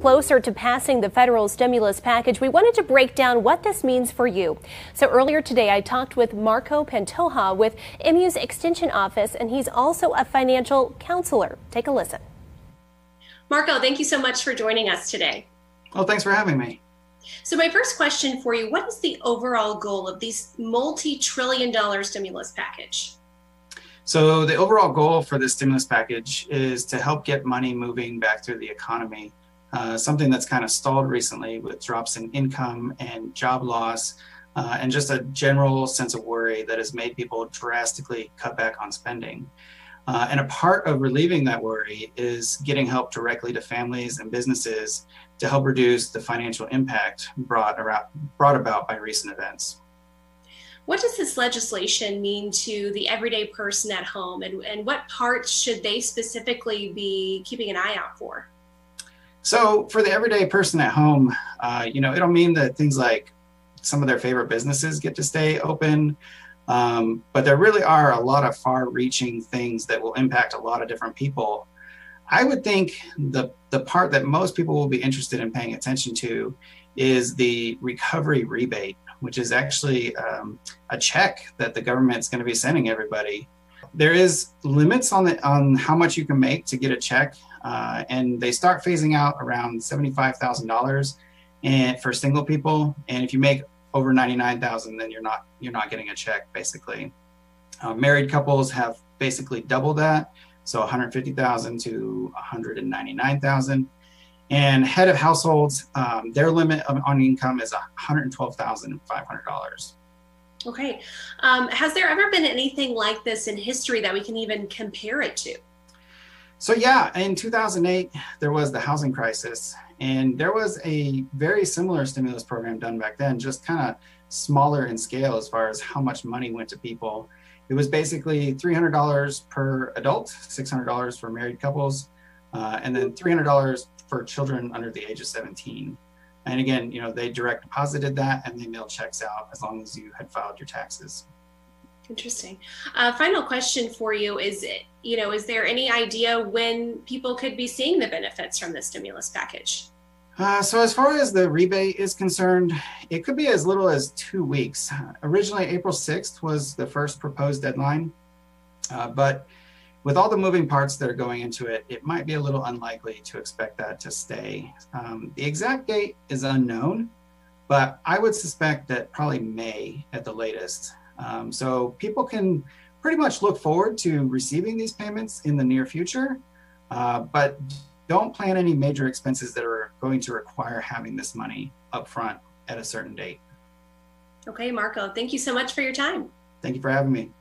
Closer to passing the federal stimulus package, we wanted to break down what this means for you. So earlier today, I talked with Pantoja with MU's Extension Office, and he's also a financial counselor. Take a listen. Marco, thank you so much for joining us today. Well, thanks for having me. So my first question for you, what is the overall goal of these multi-trillion-dollar stimulus package? So the overall goal for this stimulus package is to help get money moving back through the economy. Something that's kind of stalled recently with drops in income and job loss, and just a general sense of worry that has made people drastically cut back on spending. And a part of relieving that worry is getting help directly to families and businesses to help reduce the financial impact brought about by recent events. What does this legislation mean to the everyday person at home, and what parts should they specifically be keeping an eye out for? So for the everyday person at home, it'll mean that things like some of their favorite businesses get to stay open, but there really are a lot of far-reaching things that will impact a lot of different people. I would think the part that most people will be interested in paying attention to is the recovery rebate, which is actually a check that the government's going to be sending everybody. There is limits on how much you can make to get a check, and they start phasing out around $75,000 and for single people. And if you make over $99,000, then you're not getting a check, basically. Married couples have basically double that, so $150,000 to $199,000. And head of households, their limit on income is $112,500. Okay. Has there ever been anything like this in history that we can even compare it to? So yeah, in 2008, there was the housing crisis, and there was a very similar stimulus program done back then, just kind of smaller in scale as far as how much money went to people. It was basically $300 per adult, $600 for married couples, and then $300 for children under the age of 17. And again, they direct deposited that and they mailed checks out as long as you had filed your taxes. Interesting. Final question for you is, is there any idea when people could be seeing the benefits from the stimulus package? So as far as the rebate is concerned, it could be as little as 2 weeks. Originally, April 6th was the first proposed deadline, but with all the moving parts that are going into it, it might be a little unlikely to expect that to stay. The exact date is unknown, but I would suspect that probably May at the latest. So people can pretty much look forward to receiving these payments in the near future, but don't plan any major expenses that are going to require having this money up front at a certain date. Okay, Marco, thank you so much for your time. Thank you for having me.